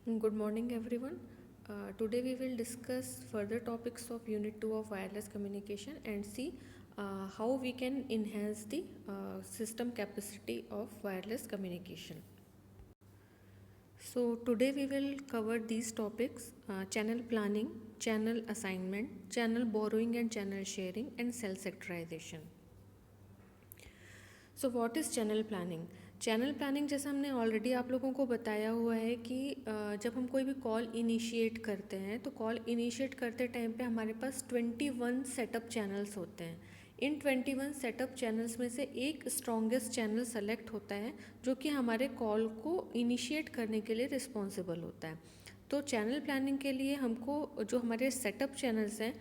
Good morning, everyone. Today we will discuss further topics of Unit 2 of wireless communication and see how we can enhance the system capacity of wireless communication. So, today we will cover these topics: channel planning, channel assignment, channel borrowing and channel sharing, and cell sectorization. So what is channel planning? Channel planning जैसा हमने already आप लोगों को बताया हुआ है कि जब हम कोई भी कॉल इनिशिएट करते हैं तो कॉल इनिशिएट करते टाइम पे हमारे पास 21 सेटअप चैनल्स होते हैं। इन 21 सेटअप चैनल्स में से एक स्ट्रॉन्गेस्ट चैनल सेलेक्ट होता है जो कि हमारे कॉल को इनिशिएट करने के लिए रिस्पॉन्सिबल होता है। तो चैनल प्लानिंग के लिए हमको जो हमारे सेटअप चैनल्स हैं,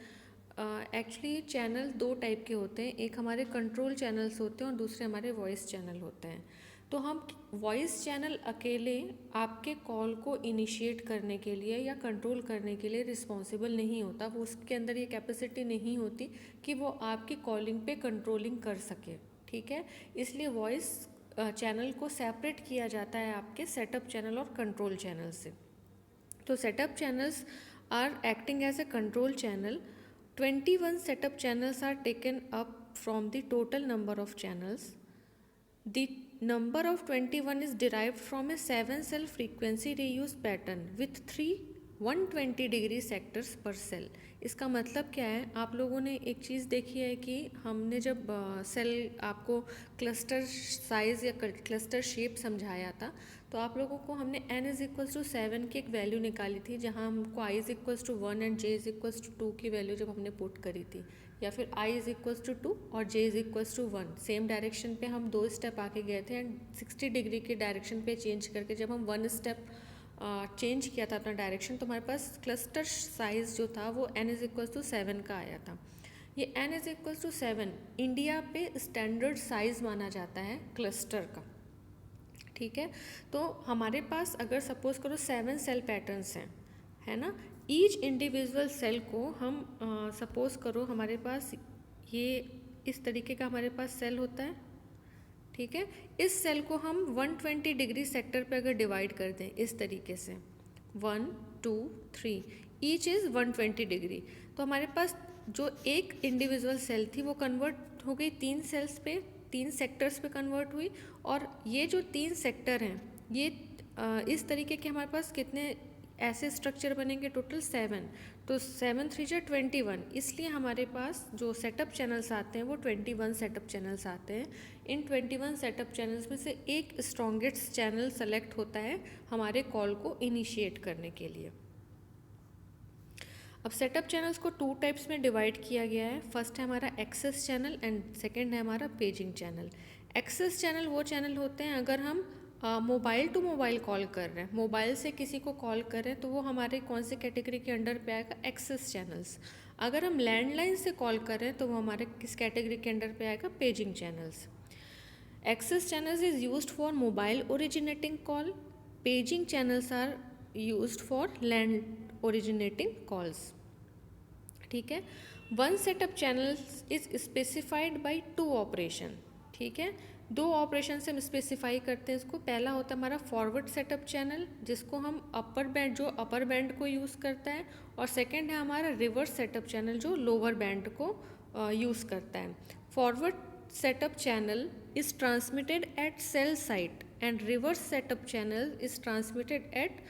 एक्चुअली चैनल दो टाइप के होते हैं, एक हमारे कंट्रोल चैनल्स होते हैं और दूसरे हमारे वॉइस चैनल होते हैं। तो हम वॉइस चैनल अकेले आपके कॉल को इनिशिएट करने के लिए या कंट्रोल करने के लिए रिस्पॉन्सिबल नहीं होता, वो उसके अंदर ये कैपेसिटी नहीं होती कि वो आपकी कॉलिंग पे कंट्रोलिंग कर सके, ठीक है। इसलिए वॉइस चैनल को सेपरेट किया जाता है आपके सेटअप चैनल और कंट्रोल चैनल से। तो setup channels are acting as a control channel. 21 setup channels are taken up from the total number of channels. The number of 21 is derived from a 7-cell frequency reuse pattern with 3 120-degree sectors per cell. इसका मतलब क्या है? आप लोगों ने एक चीज़ देखी है कि हमने जब सेल आपको क्लस्टर साइज़ या क्लस्टर शेप समझाया था तो आप लोगों को हमने n=7 की एक वैल्यू निकाली थी, जहां हमको i=1 एंड j=2 की वैल्यू जब हमने पुट करी थी, या फिर i=2 और j=1 सेम डायरेक्शन पे हम 2 स्टेप आके गए थे एंड 60 डिग्री के डायरेक्शन पे चेंज करके जब हम 1 स्टेप चेंज किया था अपना डायरेक्शन, तो हमारे पास क्लस्टर साइज़ जो था वो n=7 का आया था। ये n=7 इंडिया पे स्टैंडर्ड साइज़ माना जाता है क्लस्टर का, ठीक है। तो हमारे पास अगर सपोज करो 7 सेल पैटर्न्स हैं, है ना। ईच इंडिविजुअल सेल को हम सपोज करो हमारे पास ये इस तरीके का हमारे पास सेल होता है, ठीक है। इस सेल को हम 120 डिग्री सेक्टर पे अगर डिवाइड कर दें इस तरीके से 1 2 3, ईच इज़ 120 डिग्री, तो हमारे पास जो एक इंडिविजुअल सेल थी वो कन्वर्ट हो गई 3 सेल्स पे, 3 सेक्टर्स पे कन्वर्ट हुई। और ये जो 3 सेक्टर हैं ये इस तरीके के हमारे पास कितने ऐसे स्ट्रक्चर बनेंगे? टोटल 7। तो 7 3 जा 21, इसलिए हमारे पास जो सेटअप चैनल्स आते हैं वो 21 सेटअप चैनल्स आते हैं। इन 21 सेटअप चैनल्स में से एक स्ट्रॉन्गेस्ट चैनल सेलेक्ट होता है हमारे कॉल को इनिशिएट करने के लिए। अब सेटअप चैनल्स को 2 टाइप्स में डिवाइड किया गया है। फर्स्ट है हमारा एक्सेस चैनल एंड सेकंड है हमारा पेजिंग चैनल। एक्सेस चैनल वो चैनल होते हैं अगर हम मोबाइल टू मोबाइल कॉल कर रहे हैं, मोबाइल से किसी को कॉल कर रहे हैं, तो वो हमारे कौन से कैटेगरी के अंडर पे आएगा? Access channels. अगर हम लैंडलाइन से कॉल कर रहे हैं तो वो हमारे किस कैटेगरी के अंडर पे आएगा? Paging channels. Access channels is used for mobile originating call, paging channels are used for land originating calls, ठीक है। One setup channel is specified by 2 operation, ठीक है। 2 ऑपरेशन से हम स्पेसिफाई करते हैं इसको। पहला होता है हमारा फॉरवर्ड सेटअप चैनल, जिसको हम अपर बैंड जो अपर बैंड को यूज़ करता है, और सेकंड है हमारा रिवर्स सेटअप चैनल जो लोअर बैंड को यूज़ करता है। Forward setup channel is transmitted at cell site and reverse setup channel is transmitted at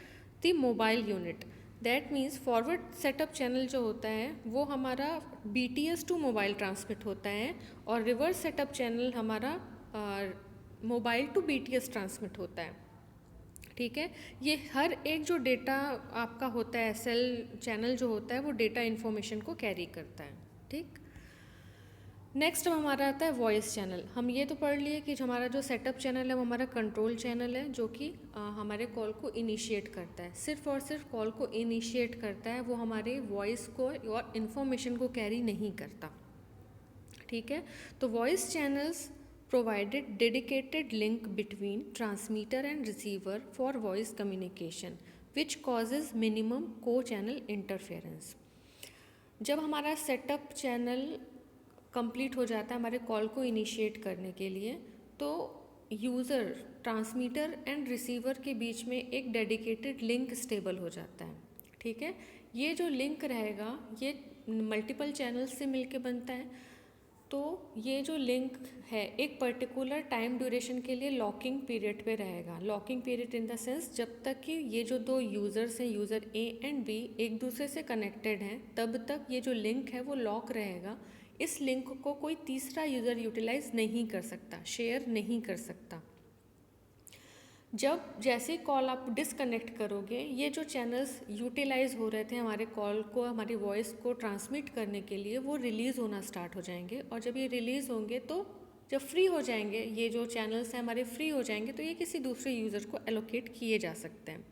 the mobile unit. That means forward setup channel जो होता है वो हमारा BTS टू मोबाइल ट्रांसमिट होता है, और रिवर्स सेटअप चैनल हमारा मोबाइल टू BTS ट्रांसमिट होता है, ठीक है। ये हर एक जो डेटा आपका होता है सेल चैनल जो होता है वो डेटा इन्फॉर्मेशन को कैरी करता है, ठीक। नेक्स्ट हमारा आता है वॉइस चैनल। हम ये तो पढ़ लिए कि हमारा जो सेटअप चैनल है वो हमारा कंट्रोल चैनल है जो कि हमारे कॉल को इनिशिएट करता है, सिर्फ और सिर्फ कॉल को इनिशिएट करता है, वो हमारे वॉइस को और इन्फॉर्मेशन को कैरी नहीं करता, ठीक है। तो voice channels provided dedicated link between transmitter and receiver for voice communication which causes minimum को चैनल इंटरफेरेंस। जब हमारा सेटअप चैनल कंप्लीट हो जाता है हमारे कॉल को इनिशिएट करने के लिए, तो यूज़र, ट्रांसमीटर एंड रिसीवर के बीच में एक डेडिकेटेड लिंक स्टेबल हो जाता है। ठीक है, ये जो लिंक रहेगा ये मल्टीपल चैनल्स से मिलके बनता है। तो ये जो लिंक है एक पर्टिकुलर टाइम ड्यूरेशन के लिए लॉकिंग पीरियड पे रहेगा। Locking period in the sense जब तक कि ये जो दो यूज़र्स हैं, यूज़र ए एंड बी, एक दूसरे से कनेक्टेड हैं, तब तक ये जो लिंक है वो लॉक रहेगा। इस लिंक को कोई तीसरा यूज़र यूटिलाइज नहीं कर सकता, शेयर नहीं कर सकता। जब जैसे कॉल आप डिसकनेक्ट करोगे, ये जो चैनल्स यूटिलाइज हो रहे थे हमारे कॉल को, हमारी वॉइस को ट्रांसमिट करने के लिए, वो रिलीज़ होना स्टार्ट हो जाएंगे। और जब ये रिलीज़ होंगे तो जब फ्री हो जाएंगे, ये जो चैनल्स हैं हमारे फ्री हो जाएंगे, तो ये किसी दूसरे यूज़र को एलोकेट किए जा सकते हैं।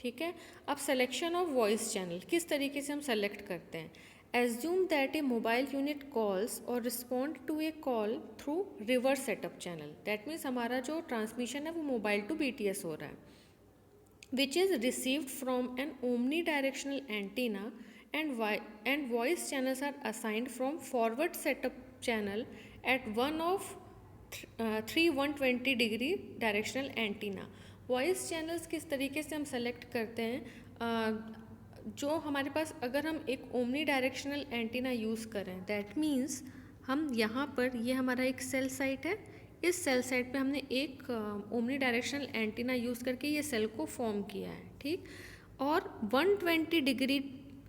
ठीक है, अब सेलेक्शन ऑफ वॉइस चैनल किस तरीके से हम सेलेक्ट करते हैं। Assume that a mobile unit calls और respond to a call through reverse setup channel. That means हमारा जो ट्रांसमिशन है वो मोबाइल टू BTS हो रहा है, which is received from an omnidirectional antenna, and voice channels are assigned from forward setup channel at one of 120 directional antenna. Voice channels किस तरीके से हम सेलेक्ट करते हैं, जो हमारे पास अगर हम एक ओमनी डायरेक्शनल एंटीना यूज़ करें, दैट मीन्स हम यहाँ पर, ये हमारा एक सेल साइट है, इस सेल साइट पे हमने एक ओमनी डायरेक्शनल एंटीना यूज़ करके ये सेल को फॉर्म किया है। ठीक, और 120 डिग्री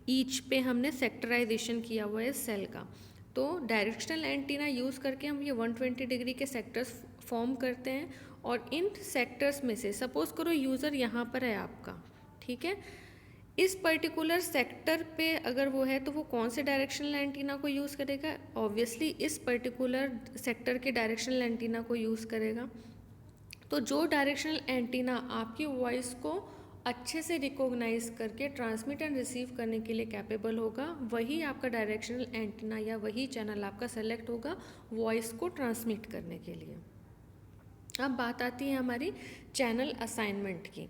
ईच पे हमने सेक्टराइजेशन किया हुआ है इस सेल का। तो डायरेक्शनल एंटीना यूज़ करके हम ये 120 डिग्री के सेक्टर्स फॉर्म करते हैं, और इन सेक्टर्स में से सपोज़ करो यूज़र यहाँ पर है आपका, ठीक है, इस पर्टिकुलर सेक्टर पे अगर वो है तो वो कौन से डायरेक्शनल एंटीना को यूज़ करेगा, ऑब्वियसली इस पर्टिकुलर सेक्टर के डायरेक्शनल एंटीना को यूज़ करेगा। तो जो डायरेक्शनल एंटीना आपकी वॉइस को अच्छे से रिकॉग्नाइज करके ट्रांसमिट एंड रिसीव करने के लिए कैपेबल होगा, वही आपका डायरेक्शनल एंटीना या वही चैनल आपका सेलेक्ट होगा वॉइस को ट्रांसमिट करने के लिए। अब बात आती है हमारी चैनल असाइनमेंट की।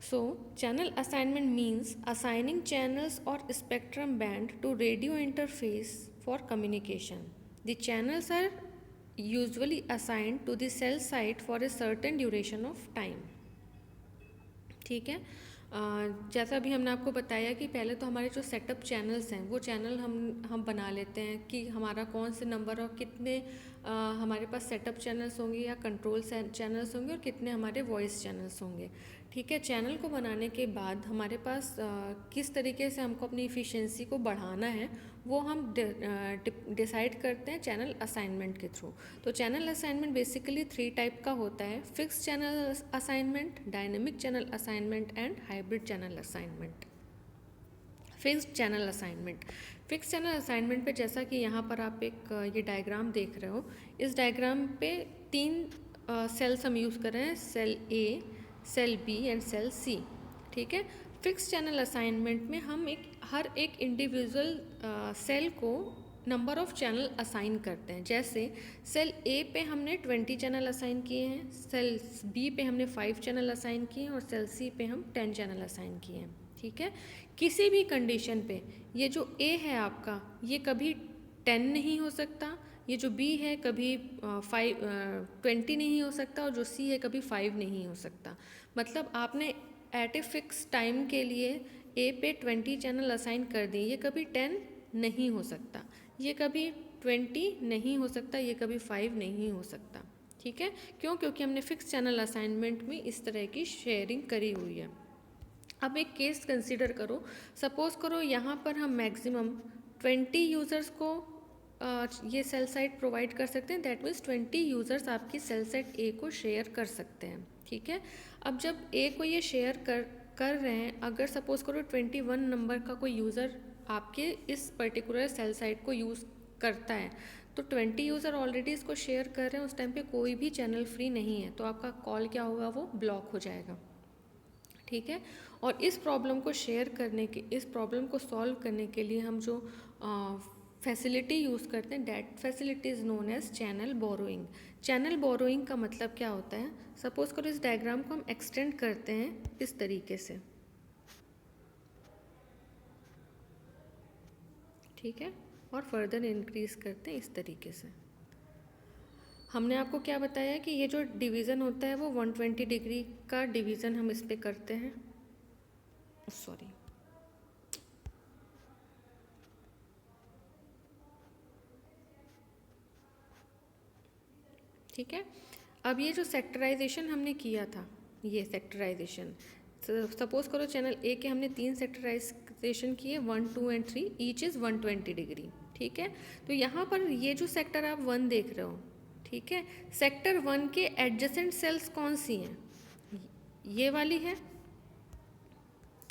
So, channel assignment means assigning channels or spectrum band to radio interface for communication. The channels are usually assigned to the cell site for a certain duration of time. ठीक है, जैसा अभी हमने आपको बताया कि पहले तो हमारे जो सेटअप चैनल्स हैं वो चैनल हम बना लेते हैं कि हमारा कौन से नंबर और कितने हमारे पास सेटअप चैनल्स होंगे या कंट्रोल चैनल्स होंगे और कितने हमारे वॉइस चैनल्स होंगे। ठीक है, चैनल को बनाने के बाद हमारे पास किस तरीके से हमको अपनी इफ़िशियंसी को बढ़ाना है वो हम डिसाइड करते हैं चैनल असाइनमेंट के थ्रू। तो चैनल असाइनमेंट बेसिकली 3 टाइप का होता है: fix channel assignment, dynamic channel assignment and hybrid channel assignment. Fixed channel assignment, fix channel assignment पे जैसा कि यहाँ पर आप एक ये डायग्राम देख रहे हो, इस डायग्राम पे 3 सेल्स हम यूज़ कर रहे हैं, cell A, cell B and cell C. ठीक है, फिक्स चैनल असाइनमेंट में हम हर एक इंडिविजुअल सेल को नंबर ऑफ चैनल असाइन करते हैं। जैसे सेल ए पे हमने 20 चैनल असाइन किए हैं, सेल बी पे हमने 5 चैनल असाइन किए हैं और सेल सी पे हम 10 चैनल असाइन किए हैं। ठीक है, किसी भी कंडीशन पे ये जो ए है आपका ये कभी 10 नहीं हो सकता, ये जो बी है कभी 20 नहीं हो सकता, और जो सी है कभी 5 नहीं हो सकता। मतलब आपने एट ए फिक्स टाइम के लिए ए पे 20 चैनल असाइन कर दिए, ये कभी 10 नहीं हो सकता, ये कभी 20 नहीं हो सकता, ये कभी 5 नहीं हो सकता। ठीक है, क्यों? क्योंकि हमने फिक्स चैनल असाइनमेंट में इस तरह की शेयरिंग करी हुई है। अब एक केस कंसीडर करो, सपोज करो यहाँ पर हम मैक्सिमम 20 यूज़र्स को ये सेल साइट प्रोवाइड कर सकते हैं। दैट मीन्स 20 यूज़र्स आपकी सेल साइट ए को शेयर कर सकते हैं। ठीक है, अब जब ए को ये शेयर कर रहे हैं, अगर सपोज करो 21 नंबर का कोई यूज़र आपके इस पर्टिकुलर सेल साइट को यूज़ करता है, तो 20 यूज़र ऑलरेडी इसको शेयर कर रहे हैं, उस टाइम पे कोई भी चैनल फ्री नहीं है, तो आपका कॉल क्या होगा, वो ब्लॉक हो जाएगा। ठीक है, और इस प्रॉब्लम को सॉल्व करने के लिए हम जो फैसिलिटी यूज़ करते हैं, that facility is known as channel borrowing. Channel borrowing का मतलब क्या होता है? सपोज करो इस डायग्राम को हम एक्सटेंड करते हैं इस तरीके से, ठीक है, और फर्दर इंक्रीज करते हैं इस तरीके से। हमने आपको क्या बताया कि ये जो डिवीज़न होता है वो 120 डिग्री का डिवीज़न हम इस पे करते हैं, सॉरी। ठीक है, अब ये जो सेक्टराइजेशन हमने किया था, ये सेक्टराइजेशन, सपोज करो चैनल ए के हमने 3 सेक्टराइजेशन किए, 1, 2 एंड 3, ईच इज़ 120 डिग्री। ठीक है, तो यहाँ पर ये जो सेक्टर आप 1 देख रहे हो, ठीक है, सेक्टर 1 के एडजेसेंट सेल्स कौन सी हैं? ये वाली है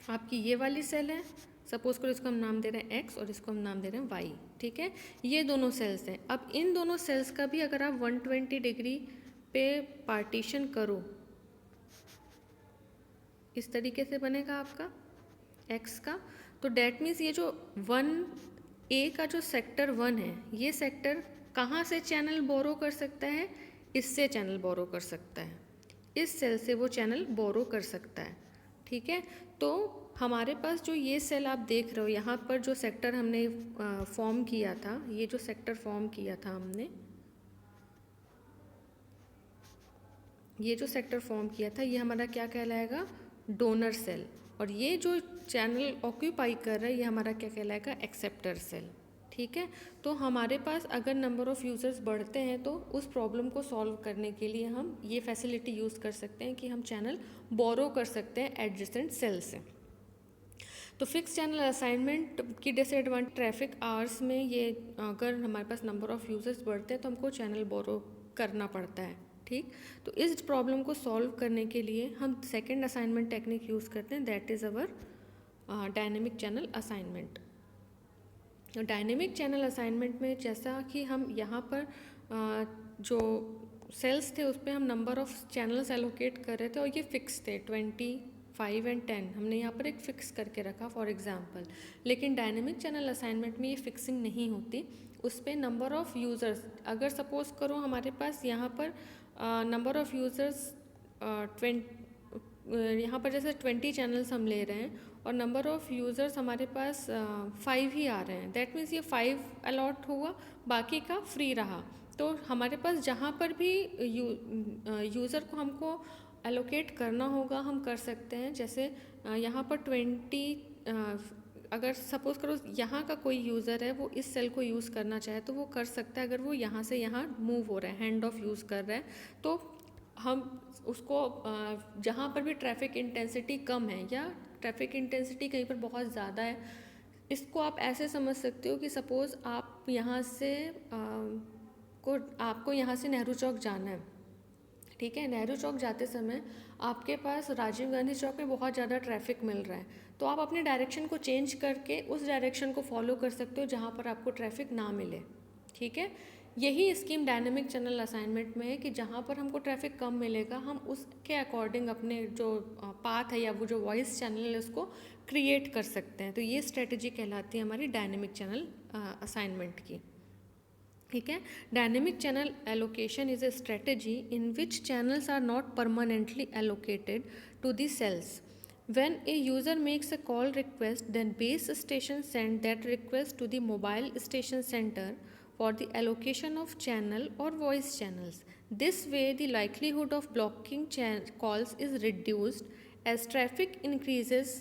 आपकी, ये वाली सेल है, सपोज करो इसको हम नाम दे रहे हैं एक्स और इसको हम नाम दे रहे हैं वाई। ठीक है, ये दोनों सेल्स हैं। अब इन दोनों सेल्स का भी अगर आप 120 डिग्री पे पार्टीशन करो, इस तरीके से बनेगा आपका एक्स का, तो डैट मीन्स ये जो 1A का जो सेक्टर 1 है, ये सेक्टर कहाँ से चैनल बोरो कर सकता है? इससे चैनल बोरो कर सकता है, इस सेल से वो चैनल बोरो कर सकता है। ठीक है, तो हमारे पास जो ये सेल आप देख रहे हो, यहाँ पर जो सेक्टर हमने फॉर्म किया था, ये जो सेक्टर फॉर्म किया था हमने, ये जो सेक्टर फॉर्म किया था, ये हमारा क्या कहलाएगा? Donor cell. और ये जो चैनल ऑक्यूपाई कर रहा है, ये हमारा क्या कहलाएगा? Acceptor cell. ठीक है, तो हमारे पास अगर नंबर ऑफ़ यूज़र्स बढ़ते हैं तो उस प्रॉब्लम को सॉल्व करने के लिए हम ये फैसिलिटी यूज़ कर सकते हैं कि हम चैनल बोरो कर सकते हैं एडजेसेंट सेल से। तो फिक्स चैनल असाइनमेंट की डिसएडवांटेज ट्रैफिक आवर्स में, ये अगर हमारे पास नंबर ऑफ़ यूज़र्स बढ़ते हैं तो हमको चैनल बोरो करना पड़ता है। ठीक, तो इस प्रॉब्लम को सॉल्व करने के लिए हम सेकंड असाइनमेंट टेक्निक यूज़ करते हैं, that is our dynamic channel assignment. Dynamic channel assignment में जैसा कि हम यहाँ पर जो सेल्स थे उस पर हम नंबर ऑफ़ चैनल्स एलोकेट कर रहे थे और ये फिक्स थे 25 एंड 10, हमने यहाँ पर एक फ़िक्स करके रखा फॉर एग्जांपल। लेकिन डायनेमिक चैनल असाइनमेंट में ये फिक्सिंग नहीं होती, उस पर नंबर ऑफ़ यूज़र्स, अगर सपोज़ करो हमारे पास यहाँ पर नंबर ऑफ़ यूज़र्स यहाँ पर जैसे 20 चैनल्स हम ले रहे हैं और नंबर ऑफ़ यूज़र्स हमारे पास 5 ही आ रहे हैं, दैट मीन्स ये 5 अलॉट हुआ, बाकी का फ्री रहा। तो हमारे पास जहाँ पर भी यूज़र को हमको एलोकेट करना होगा हम कर सकते हैं। जैसे यहाँ पर 20, अगर सपोज़ करो यहाँ का कोई यूज़र है, वो इस सेल को यूज़ करना चाहे तो वो कर सकता है। अगर वो यहाँ से यहाँ मूव हो रहा है, हैंड ऑफ यूज़ कर रहा है, तो हम उसको जहाँ पर भी ट्रैफिक इंटेंसिटी कम है या ट्रैफिक इंटेंसिटी कहीं पर बहुत ज़्यादा है, इसको आप ऐसे समझ सकते हो कि सपोज़ आप यहाँ से आपको यहाँ से नेहरू चौक जाना है। ठीक है, नेहरू चौक जाते समय आपके पास राजीव गांधी चौक में बहुत ज़्यादा ट्रैफिक मिल रहा है, तो आप अपने डायरेक्शन को चेंज करके उस डायरेक्शन को फॉलो कर सकते हो जहाँ पर आपको ट्रैफिक ना मिले। ठीक है, यही स्कीम डायनेमिक चैनल असाइनमेंट में है कि जहाँ पर हमको ट्रैफिक कम मिलेगा हम उसके अकॉर्डिंग अपने जो पाथ है या वो जो वॉइस चैनल है उसको क्रिएट कर सकते हैं। तो ये स्ट्रेटजी कहलाती है हमारी डायनेमिक चैनल असाइनमेंट की। ठीक है, dynamic channel allocation is a strategy in which channels are not permanently allocated to the cells. When a user makes a call request, then base station send that request to the mobile station center for the allocation of channel or voice channels. This way, the likelihood of blocking calls is reduced. As traffic increases,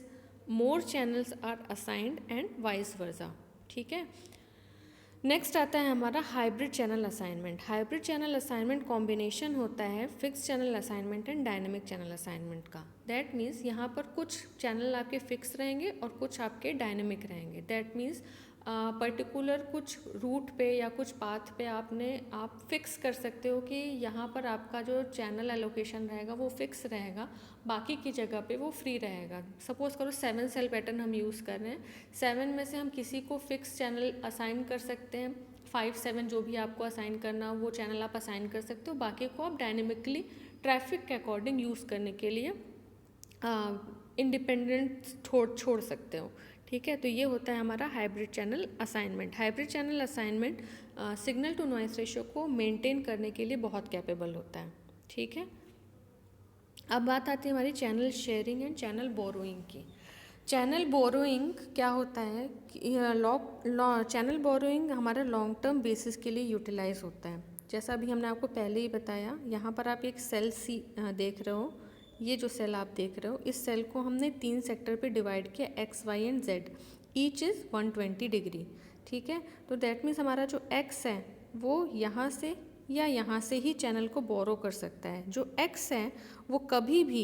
more channels are assigned and vice versa. ठीक है, next आता है हमारा hybrid channel assignment. Hybrid channel assignment combination होता है fix channel assignment and dynamic channel assignment का। That means यहाँ पर कुछ चैनल आपके फिक्स रहेंगे और कुछ आपके डायनेमिक रहेंगे। दैट मीन्स पर्टिकुलर कुछ रूट पे या कुछ पाथ पे आप फिक्स कर सकते हो कि यहाँ पर आपका जो चैनल एलोकेशन रहेगा वो फिक्स रहेगा, बाकी की जगह पे वो फ्री रहेगा। सपोज़ करो 7 सेल पैटर्न हम यूज़ कर रहे हैं, 7 में से हम किसी को फिक्स चैनल असाइन कर सकते हैं, 5, 7 जो भी आपको असाइन करना हो वो चैनल आप असाइन कर सकते हो, बाकी को आप डायनेमिकली ट्रैफिक के अकॉर्डिंग यूज़ करने के लिए इंडिपेंडेंट छोड़ सकते हो। ठीक है, तो ये होता है हमारा hybrid channel assignment. Hybrid channel assignment signal to noise ratio को मेंटेन करने के लिए बहुत कैपेबल होता है। ठीक है, अब बात आती है हमारी channel sharing and channel borrowing की। चैनल बोरोइंग क्या होता है? चैनल बोरोइंग हमारा लॉन्ग टर्म बेसिस के लिए यूटिलाइज होता है। जैसा अभी हमने आपको पहले ही बताया, यहाँ पर आप एक सेल सी देख रहे हो। ये जो सेल आप देख रहे हो, इस सेल को हमने 3 सेक्टर पे डिवाइड किया, X, Y and Z. Each is 120 degree. ठीक है, तो दैट मीन्स हमारा जो एक्स है वो यहाँ से या यहाँ से ही चैनल को बोरो कर सकता है। जो एक्स है वो कभी भी,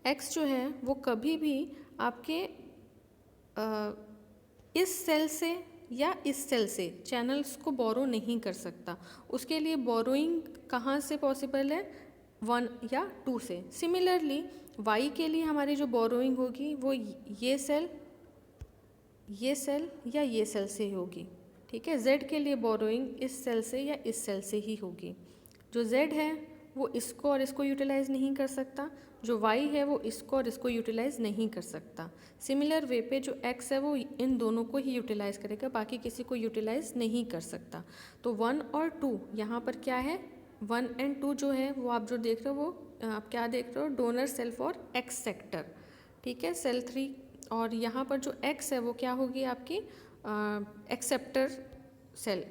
एक्स जो है वो कभी भी आपके इस सेल से या इस सेल से चैनल्स को बोरो नहीं कर सकता। उसके लिए बोरोइंग कहाँ से पॉसिबल है, 1 या 2 से। सिमिलरली वाई के लिए हमारी जो बोरोइंग होगी वो ये सेल या ये सेल से ही होगी। ठीक है, जेड के लिए बोरोइंग इस सेल से या इस सेल से ही होगी। जो जेड है वो इसको और इसको यूटिलाइज़ नहीं कर सकता, जो वाई है वो इसको और इसको यूटिलाइज़ नहीं कर सकता। सिमिलर वे पे जो एक्स है वो इन दोनों को ही यूटिलाइज़ करेगा, बाकी किसी को यूटिलाइज़ नहीं कर सकता। तो 1 और 2 यहाँ पर क्या है, 1 एंड 2 जो है वो आप जो देख रहे हो वो आप क्या देख रहे हो, donor cell for X sector. ठीक है, सेल 3। और यहाँ पर जो एक्स है वो क्या होगी आपकी एक्सेप्टर सेल।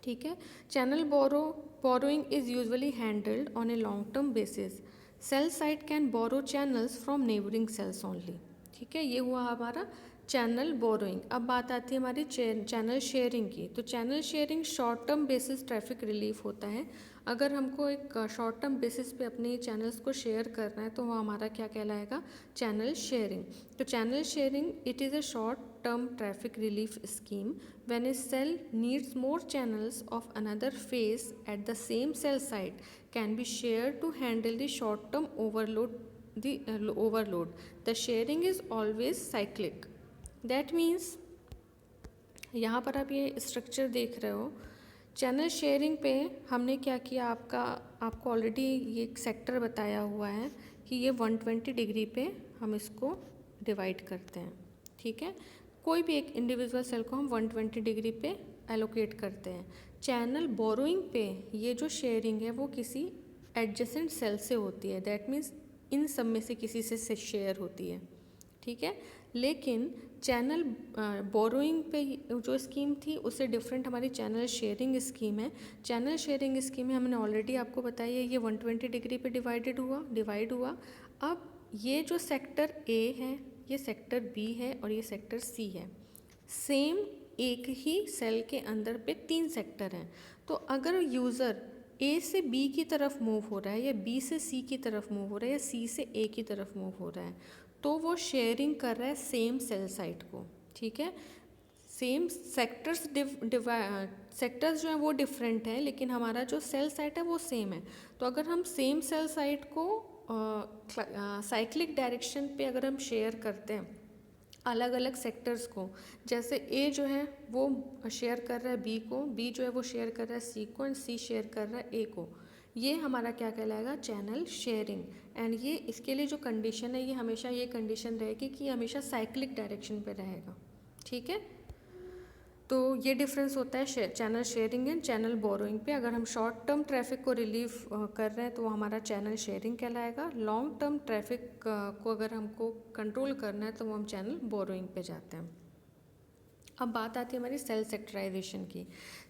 ठीक है, channel borrowing is usually handled on a long term basis. Cell site can borrow channels from neighbouring cells only. ठीक है, ये हुआ हमारा चैनल बोरोइंग। अब बात आती है हमारी चैनल शेयरिंग की। तो channel sharing short term basis traffic relief होता है। अगर हमको एक शॉर्ट टर्म बेसिस पे अपने चैनल्स को शेयर करना है तो वो हमारा क्या कहलाएगा, चैनल शेयरिंग। तो channel sharing it is a short term traffic relief scheme when a cell needs more channels of another phase at the same cell site can be shared to handle the short term overload. The sharing is always cyclic. That means यहाँ पर आप ये structure देख रहे हो, channel sharing पे हमने क्या किया, आपको ऑलरेडी ये एक सेक्टर बताया हुआ है कि ये 120 डिग्री पे हम इसको डिवाइड करते हैं। ठीक है, कोई भी एक इंडिविजुअल सेल को हम 120 डिग्री पे एलोकेट करते हैं। चैनल बोरोइंग पे ये जो शेयरिंग है वो किसी एडजेसेंट सेल से होती है, दैट मीन्स इन सब में से किसी से शेयर होती है। ठीक है, लेकिन चैनल बोरोइंग पे जो स्कीम थी उससे डिफरेंट हमारी चैनल शेयरिंग स्कीम है। चैनल शेयरिंग स्कीम में हमने ऑलरेडी आपको बताया है, ये 120 डिग्री पे डिवाइड हुआ। अब ये जो सेक्टर ए है, ये सेक्टर बी है और ये सेक्टर सी है। सेम एक ही सेल के अंदर पे 3 सेक्टर हैं। तो अगर यूज़र ए से बी की तरफ मूव हो रहा है या बी से सी की तरफ मूव हो रहा है या सी से ए की तरफ मूव हो रहा है तो वो शेयरिंग कर रहा है सेम सेल साइट को। ठीक है, सेम सेक्टर्स सेक्टर्स जो हैं वो डिफरेंट हैं, लेकिन हमारा जो सेल साइट है वो सेम है। तो अगर हम सेम सेल साइट को साइक्लिक डायरेक्शन पे अगर हम शेयर करते हैं अलग अलग सेक्टर्स को, जैसे ए जो है वो शेयर कर रहा है बी को, बी जो है वो शेयर कर रहा है सी को एंड सी शेयर कर रहा है ए को, ये हमारा क्या कहलाएगा, चैनल शेयरिंग। एंड ये इसके लिए जो कंडीशन है ये हमेशा ये कंडीशन रहेगी कि हमेशा साइक्लिक डायरेक्शन पे रहेगा। ठीक है, तो ये डिफरेंस होता है channel sharing and channel borrowing पे। अगर हम शॉर्ट टर्म ट्रैफिक को रिलीव कर रहे हैं तो वो हमारा चैनल शेयरिंग कहलाएगा। लॉन्ग टर्म ट्रैफिक को अगर हमको कंट्रोल करना है तो वो हम चैनल बोरोइंग पे जाते हैं। अब बात आती है हमारी सेल सेक्टराइजेशन की।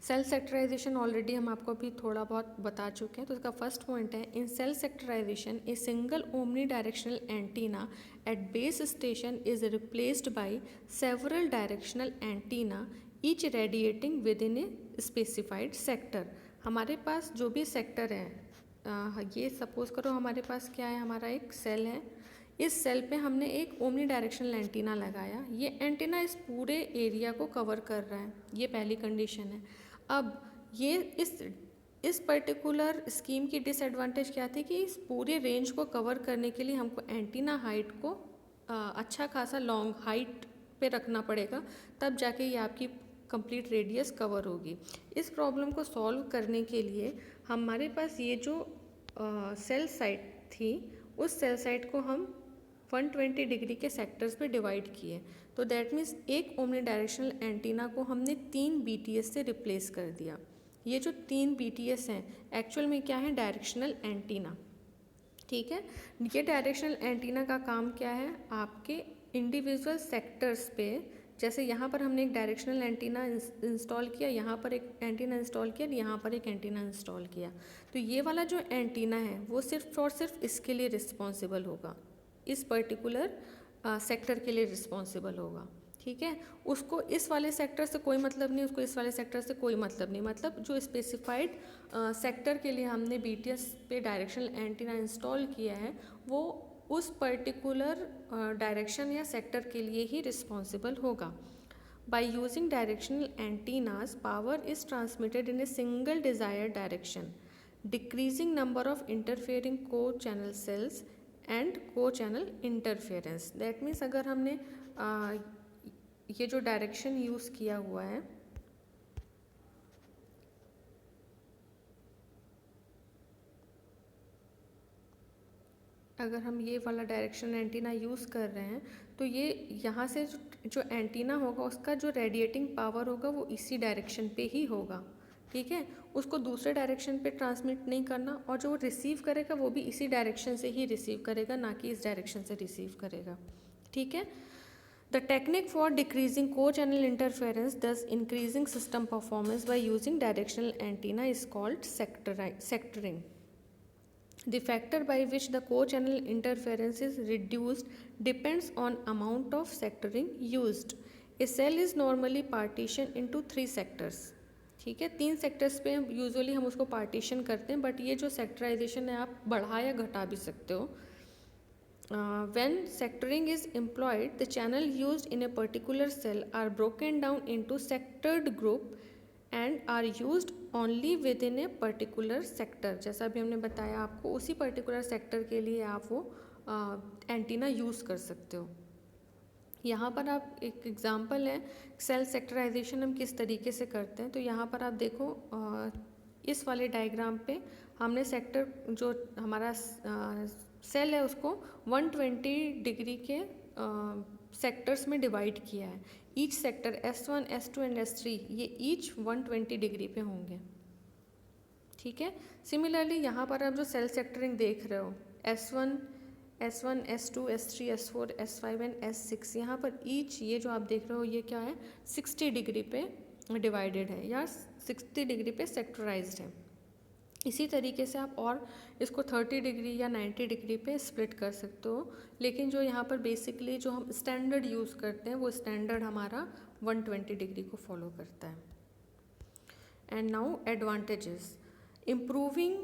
सेल सेक्टराइजेशन ऑलरेडी हम आपको अभी थोड़ा बहुत बता चुके हैं। तो इसका फर्स्ट पॉइंट है, in cell sectorization a single omni directional antenna at base station is replaced by several directional antenna each radiating within a specified sector. हमारे पास जो भी सेक्टर है, ये सपोज करो हमारे पास क्या है, हमारा एक सेल है, इस सेल पे हमने एक ओमनी डायरेक्शनल एंटीना लगाया। ये एंटीना इस पूरे एरिया को कवर कर रहा है, ये पहली कंडीशन है। अब ये इस पर्टिकुलर स्कीम की डिसएडवांटेज क्या थी कि इस पूरे रेंज को कवर करने के लिए हमको एंटीना हाइट को अच्छा खासा लॉन्ग हाइट पे रखना पड़ेगा, तब जाके ये आपकी कंप्लीट रेडियस कवर होगी। इस प्रॉब्लम को सॉल्व करने के लिए हमारे पास ये जो सेल साइट थी, उस सेल साइट को हम 120 डिग्री के सेक्टर्स पे डिवाइड किए। तो दैट मीन्स एक ओमनी डायरेक्शनल एंटीना को हमने 3 BTS से रिप्लेस कर दिया। ये जो 3 BTS हैं एक्चुअल में क्या है, डायरेक्शनल एंटीना। ठीक है, ये डायरेक्शनल एंटीना का काम क्या है, आपके इंडिविजुअल सेक्टर्स पे जैसे यहाँ पर हमने एक डायरेक्शनल एंटीना इंस्टॉल किया, यहाँ पर एक एंटीना इंस्टॉल किया, यहाँ पर एक एंटीना इंस्टॉल किया, तो ये वाला जो एंटीना है वो सिर्फ और सिर्फ इसके लिए रिस्पॉन्सिबल होगा, इस पर्टिकुलर सेक्टर के लिए रिस्पॉन्सिबल होगा। ठीक है, उसको इस वाले सेक्टर से कोई मतलब नहीं, उसको इस वाले सेक्टर से कोई मतलब नहीं। मतलब जो स्पेसिफाइड सेक्टर के लिए हमने BTS पे डायरेक्शनल एंटीना इंस्टॉल किया है वो उस पर्टिकुलर डायरेक्शन या सेक्टर के लिए ही रिस्पॉन्सिबल होगा। By using directional antennas, power is transmitted in a single desired direction, decreasing number of interfering co-channel cells and co-channel interference. That means अगर हमने ये जो डायरेक्शन यूज़ किया हुआ है, अगर हम ये वाला डायरेक्शन एंटीना यूज़ कर रहे हैं तो ये यहाँ से जो एंटीना होगा उसका जो रेडिएटिंग पावर होगा वो इसी डायरेक्शन पे ही होगा। ठीक है, उसको दूसरे डायरेक्शन पे ट्रांसमिट नहीं करना, और जो रिसीव करेगा वो भी इसी डायरेक्शन से ही रिसीव करेगा, ना कि इस डायरेक्शन से रिसीव करेगा। ठीक है, the technique for decreasing co channel interference thus increasing system performance by using directional antenna is called sectoring. The factor by which the co-channel interference is reduced depends on amount of sectoring used. A cell is normally partitioned into 3 sectors. ठीक है, 3 sectors पे usually हम उसको partition करते हैं, but ये जो सेक्टराइजेशन है आप बढ़ा या घटा भी सकते हो. When sectoring is employed, the channel used in a particular cell are broken down into sectored group and are used only within a particular sector. जैसा भी हमने बताया आपको, उसी पर्टिकुलर सेक्टर के लिए आप वो एंटीना यूज़ कर सकते हो. यहाँ पर आप एक एग्जांपल है सेल सेक्टराइजेशन हम किस तरीके से करते हैं. तो यहाँ पर आप देखो इस वाले डायग्राम पे हमने सेक्टर जो हमारा सेल है उसको 120 डिग्री के सेक्टर्स में डिवाइड किया है. Each sector S1, S2 and S3 ये ईच 120 डिग्री पे होंगे. ठीक है, सिमिलरली यहाँ पर आप जो सेल सेक्टरिंग देख रहे हो S1, S2, S3, S4, S5 and S6, यहाँ पर ईच ये जो आप देख रहे हो ये क्या है 60 डिग्री पे डिवाइडेड है या 60 डिग्री पे सेक्टराइज्ड है. इसी तरीके से आप और इसको 30 डिग्री या 90 डिग्री पे स्प्लिट कर सकते हो, लेकिन जो यहाँ पर बेसिकली जो हम स्टैंडर्ड यूज़ करते हैं वो स्टैंडर्ड हमारा 120 डिग्री को फॉलो करता है. And now advantages: improving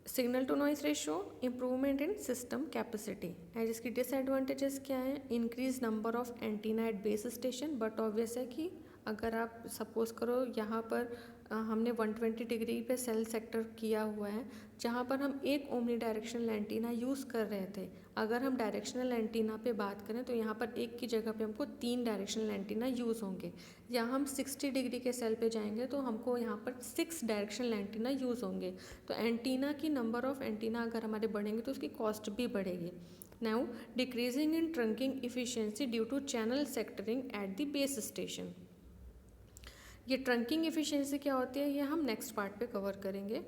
signal to noise ratio, improvement in system capacity. And इसकी डिसएडवांटेजेस क्या हैं? Increase number of antenna at base station. But obvious है कि अगर आप सपोज करो यहाँ पर हमने 120 डिग्री पे सेल सेक्टर किया हुआ है जहाँ पर हम एक ओमनी डायरेक्शनल एंटीना यूज़ कर रहे थे. अगर हम डायरेक्शनल एंटीना पे बात करें तो यहाँ पर एक की जगह पे हमको 3 डायरेक्शनल एंटीना यूज़ होंगे. यहाँ हम 60 डिग्री के सेल पे जाएंगे तो हमको यहाँ पर 6 डायरेक्शनल एंटीना यूज़ होंगे. तो एंटीना की नंबर ऑफ एंटीना अगर हमारे बढ़ेंगे तो उसकी कॉस्ट भी बढ़ेगी. Now decreasing in trunking efficiency due to channel sectoring at the base station. ये ट्रंकिंग एफिशिएंसी क्या होती है ये हम नेक्स्ट पार्ट पे कवर करेंगे.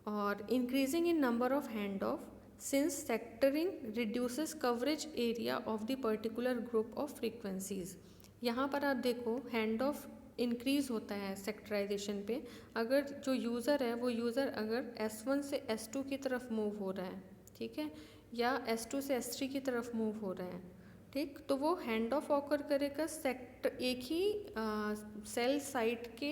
और increasing in number of hand off since sectoring reduces coverage area of the particular group of frequencies. यहाँ पर आप देखो हैंड ऑफ इंक्रीज होता है सेक्टराइजेशन पे. अगर जो यूज़र है वो यूज़र अगर S1 से S2 की तरफ मूव हो रहा है, ठीक है, या S2 से S3 की तरफ मूव हो रहा है, ठीक, तो वो हैंड ऑफ ऑकर करेगा सेक्टर एक ही सेल साइट के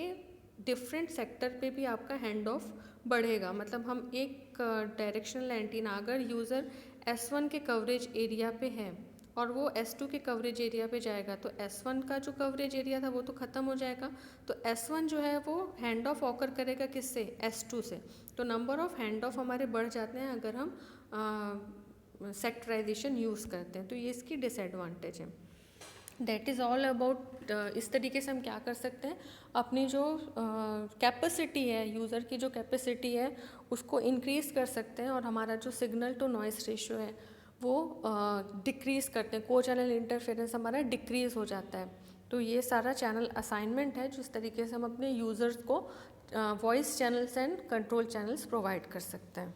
डिफरेंट सेक्टर पे भी आपका हैंड ऑफ बढ़ेगा. मतलब हम एक डायरेक्शनल एंटीना अगर यूज़र S1 के कवरेज एरिया पे है और वो S2 के कवरेज एरिया पे जाएगा तो S1 का जो कवरेज एरिया था वो तो ख़त्म हो जाएगा. तो S1 जो है वो हैंड ऑफ ऑकर करेगा किससे? S2 से. तो नंबर ऑफ हैंड ऑफ हमारे बढ़ जाते हैं अगर हम सेक्टराइजेशन यूज़ करते हैं. तो ये इसकी डिसएडवांटेज है. That is all about. इस तरीके से हम क्या कर सकते हैं, अपनी जो कैपेसिटी है, यूज़र की जो कैपेसिटी है उसको इंक्रीज़ कर सकते हैं और हमारा जो सिग्नल टू नॉइस रेशियो है वो डिक्रीज़ करते हैं. को चैनल इंटरफेरेंस हमारा डिक्रीज़ हो जाता है. तो ये सारा चैनल असाइनमेंट है जिस तरीके से हम अपने यूज़र्स को voice channels and control channels provide कर सकते हैं.